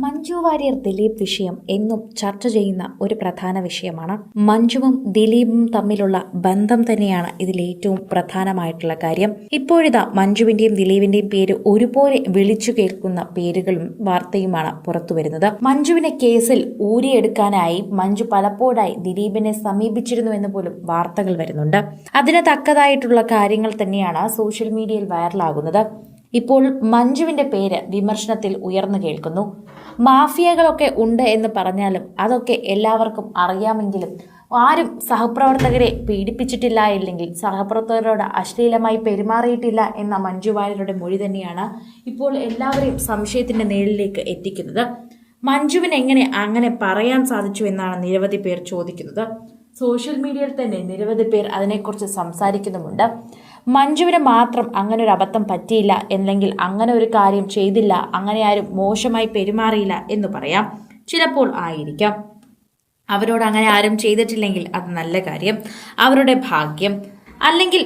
മഞ്ജു വാര്യർ ദിലീപ് വിഷയം എന്നും ചർച്ച ചെയ്യുന്ന ഒരു പ്രധാന വിഷയമാണ്. മഞ്ജുവും ദിലീപും തമ്മിലുള്ള ബന്ധം തന്നെയാണ് ഇതിൽ ഏറ്റവും പ്രധാനമായിട്ടുള്ള കാര്യം. ഇപ്പോഴിതാ മഞ്ജുവിന്റെയും ദിലീപിന്റെയും പേര് ഒരുപോലെ വിളിച്ചു കേൾക്കുന്ന പേരുകളും വാർത്തയുമാണ് പുറത്തുവരുന്നത്. മഞ്ജുവിനെ കേസിൽ ഊരിയെടുക്കാനായി മഞ്ജു പലപ്പോഴായി ദിലീപിനെ സമീപിച്ചിരുന്നുവെന്ന് പോലും വാർത്തകൾ വരുന്നുണ്ട്. അതിന് തക്കതായിട്ടുള്ള കാര്യങ്ങൾ തന്നെയാണ് സോഷ്യൽ മീഡിയയിൽ വൈറലാകുന്നത്. ഇപ്പോൾ മഞ്ജുവിന്റെ പേര് വിമർശനത്തിൽ ഉയർന്നു കേൾക്കുന്നു. മാഫിയകളൊക്കെ ഉണ്ട് എന്ന് പറഞ്ഞാലും അതൊക്കെ എല്ലാവർക്കും അറിയാമെങ്കിലും ആരും സഹപ്രവർത്തകരെ പീഡിപ്പിച്ചിട്ടില്ല, ഇല്ലെങ്കിൽ സഹപ്രവർത്തകരോട് അശ്ലീലമായി പെരുമാറിയിട്ടില്ല എന്ന മഞ്ജു വാര്യരുടെ മൊഴി തന്നെയാണ് ഇപ്പോൾ എല്ലാവരെയും സംശയത്തിന്റെ നിഴലിലേക്ക് എത്തിക്കുന്നത്. മഞ്ജുവിന് എങ്ങനെ അങ്ങനെ പറയാൻ സാധിച്ചു എന്നാണ് നിരവധി പേർ ചോദിക്കുന്നത്. സോഷ്യൽ മീഡിയയിൽ തന്നെ നിരവധി പേർ അതിനെക്കുറിച്ച് സംസാരിക്കുന്നുമുണ്ട്. മഞ്ജുവിന് മാത്രം അങ്ങനെ ഒരു അബദ്ധം പറ്റിയില്ല, അല്ലെങ്കിൽ അങ്ങനെ ഒരു കാര്യം ചെയ്തില്ല, അങ്ങനെ ആരും മോശമായി പെരുമാറിയില്ല എന്ന് പറയാം. ചിലപ്പോൾ ആയിരിക്കാം. അവരോട് അങ്ങനെ ആരും ചെയ്തിട്ടില്ലെങ്കിൽ അത് നല്ല കാര്യം, അവരുടെ ഭാഗ്യം. അല്ലെങ്കിൽ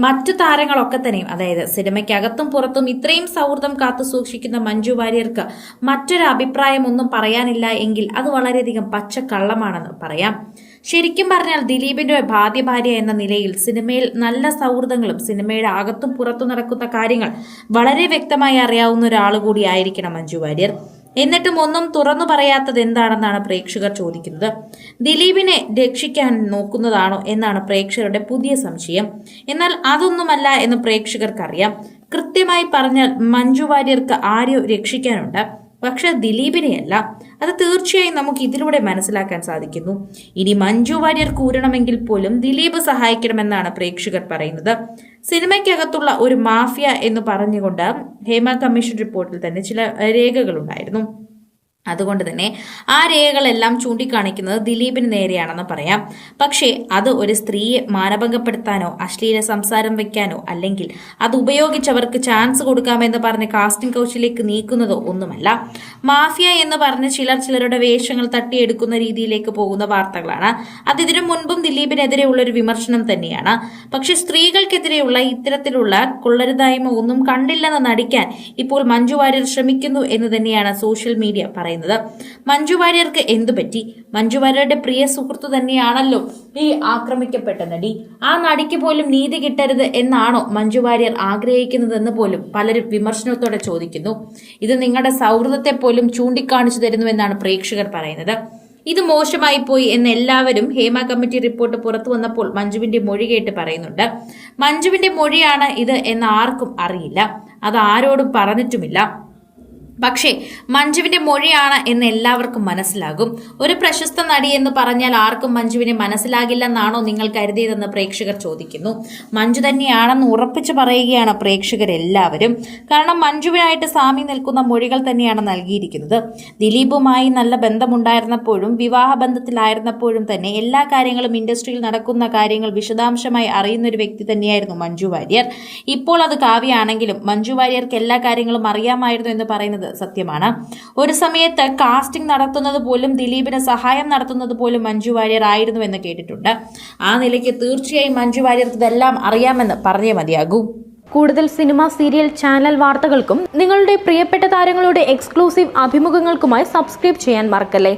മറ്റു താരങ്ങളൊക്കെ തന്നെയും, അതായത് സിനിമയ്ക്കകത്തും പുറത്തും ഇത്രയും സൗഹൃദം കാത്തു സൂക്ഷിക്കുന്ന മഞ്ജു വാര്യർക്ക് മറ്റൊരു അഭിപ്രായം ഒന്നും പറയാനില്ല എങ്കിൽ അത് വളരെയധികം പച്ചക്കള്ളമാണെന്ന് പറയാം. ശരിക്കും പറഞ്ഞാൽ ദിലീപിന്റെ ഭാര്യ എന്ന നിലയിൽ സിനിമയിൽ നല്ല സൗഹൃദങ്ങളും സിനിമയുടെ അകത്തും പുറത്തും നടക്കുന്ന കാര്യങ്ങൾ വളരെ വ്യക്തമായി അറിയാവുന്ന ഒരാൾ കൂടിയായിരിക്കണം മഞ്ജു വാര്യർ. എന്നിട്ടും ഒന്നും തുറന്നു പറയാത്തത് എന്താണെന്നാണ് പ്രേക്ഷകർ ചോദിക്കുന്നത്. ദിലീപിനെ രക്ഷിക്കാൻ നോക്കുന്നതാണോ എന്നാണ് പ്രേക്ഷകരുടെ പുതിയ സംശയം. എന്നാൽ അതൊന്നുമല്ല എന്ന് പ്രേക്ഷകർക്കറിയാം. കൃത്യമായി പറഞ്ഞാൽ മഞ്ജു വാര്യർക്ക് ആരെയോ രക്ഷിക്കാനുണ്ട്, പക്ഷെ ദിലീപിനെയല്ല. അത് തീർച്ചയായും നമുക്ക് ഇതിലൂടെ മനസ്സിലാക്കാൻ സാധിക്കുന്നു. ഇനി മഞ്ജു വാര്യർ കൂരണമെങ്കിൽ പോലും ദിലീപ് സഹായിക്കണമെന്നാണ് പ്രേക്ഷകർ പറയുന്നത്. സിനിമയ്ക്കകത്തുള്ള ഒരു മാഫിയ എന്ന് പറഞ്ഞുകൊണ്ട് ഹേമ കമ്മീഷൻ റിപ്പോർട്ടിൽ തന്നെ ചില രേഖകളുണ്ടായിരുന്നു. അതുകൊണ്ട് തന്നെ ആ രേഖകളെല്ലാം ചൂണ്ടിക്കാണിക്കുന്നത് ദിലീപിന് നേരെയാണെന്ന് പറയാം. പക്ഷേ അത് ഒരു സ്ത്രീയെ മാനഭംഗപ്പെടുത്താനോ അശ്ലീല സംസാരം വെക്കാനോ അല്ലെങ്കിൽ അത് ഉപയോഗിച്ചവർക്ക് ചാൻസ് കൊടുക്കാമെന്ന് പറഞ്ഞ് കാസ്റ്റിംഗ് കൗച്ചിലേക്ക് നീക്കുന്നതോ ഒന്നുമല്ല. മാഫിയ എന്ന് പറഞ്ഞ് ചിലരുടെ വേഷങ്ങൾ തട്ടിയെടുക്കുന്ന രീതിയിലേക്ക് പോകുന്ന വാർത്തകളാണ്. അത് ഇതിനു മുൻപും ദിലീപിനെതിരെയുള്ള ഒരു വിമർശനം തന്നെയാണ്. പക്ഷെ സ്ത്രീകൾക്കെതിരെയുള്ള ഇത്തരത്തിലുള്ള കൊള്ളരുതായ്മ ഒന്നും കണ്ടില്ലെന്ന് നടിക്കാൻ ഇപ്പോൾ മഞ്ജു വാര്യർ ശ്രമിക്കുന്നു എന്ന് തന്നെയാണ് സോഷ്യൽ മീഡിയ പറയുന്നത്. മഞ്ജു വാര്യർക്ക് എന്തു പറ്റി? മഞ്ജു വാര്യരുടെ പ്രിയ സുഹൃത്തു തന്നെയാണല്ലോ ഈ ആക്രമിക്കപ്പെട്ട നടി. ആ നടിക്ക് പോലും നീതി കിട്ടരുത് എന്നാണോ മഞ്ജു വാര്യർ ആഗ്രഹിക്കുന്നതെന്ന് പോലും പലരും വിമർശനത്തോടെ ചോദിക്കുന്നു. ഇത് നിങ്ങളുടെ സൗഹൃദത്തെ പോലും ചൂണ്ടിക്കാണിച്ചു തരുന്നുവെന്നാണ് പ്രേക്ഷകർ പറയുന്നത്. ഇത് മോശമായി പോയി എന്ന് എല്ലാവരും ഹേമ കമ്മിറ്റി റിപ്പോർട്ട് പുറത്തു വന്നപ്പോൾ മഞ്ജുവിന്റെ മൊഴി കേട്ട് പറയുന്നുണ്ട്. മഞ്ജുവിന്റെ മൊഴിയാണ് ഇത് എന്ന് ആർക്കും അറിയില്ല, അത് ആരോടും പറഞ്ഞിട്ടുമില്ല. പക്ഷേ മഞ്ജുവിന്റെ മൊഴിയാണ് എന്ന് എല്ലാവർക്കും മനസ്സിലാകും. ഒരു പ്രശസ്ത നടി എന്ന് പറഞ്ഞാൽ ആർക്കും മഞ്ജുവിനെ മനസ്സിലാകില്ലെന്നാണോ നിങ്ങൾ കരുതിയതെന്ന് പ്രേക്ഷകർ ചോദിക്കുന്നു. മഞ്ജു തന്നെയാണെന്ന് ഉറപ്പിച്ചു പറയുകയാണ് പ്രേക്ഷകരെല്ലാവരും. കാരണം മഞ്ജുവിനായിട്ട് സാമി നിൽക്കുന്ന മൊഴികൾ തന്നെയാണ് നൽകിയിരിക്കുന്നത്. ദിലീപുമായി നല്ല ബന്ധമുണ്ടായിരുന്നപ്പോഴും വിവാഹ ബന്ധത്തിലായിരുന്നപ്പോഴും തന്നെ എല്ലാ കാര്യങ്ങളും ഇൻഡസ്ട്രിയിൽ നടക്കുന്ന കാര്യങ്ങൾ വിശദാംശമായി അറിയുന്ന ഒരു വ്യക്തി തന്നെയായിരുന്നു മഞ്ജു വാര്യർ. ഇപ്പോൾ അത് കാവ്യാണെങ്കിലും മഞ്ജു വാര്യർക്ക് എല്ലാ കാര്യങ്ങളും അറിയാമായിരുന്നു എന്ന് പറയുന്നത് സത്യമാണ്. ഒരു സമയത്ത് കാസ്റ്റിംഗ് നടത്തുന്നത് പോലും ദിലീപിന് സഹായം നടത്തുന്നത് പോലും മഞ്ജു വാര്യർ ആയിരുന്നു എന്ന് കേട്ടിട്ടുണ്ട്. ആ നിലയ്ക്ക് തീർച്ചയായും മഞ്ജു വാര്യർക്ക് ഇതെല്ലാം അറിയാമെന്ന് പറഞ്ഞേ മതിയാകൂ. കൂടുതൽ സിനിമ, സീരിയൽ, ചാനൽ വാർത്തകൾക്കും നിങ്ങളുടെ പ്രിയപ്പെട്ട താരങ്ങളുടെ എക്സ്ക്ലൂസീവ് അഭിമുഖങ്ങൾക്കുമായി സബ്സ്ക്രൈബ് ചെയ്യാൻ മറക്കല്ലേ.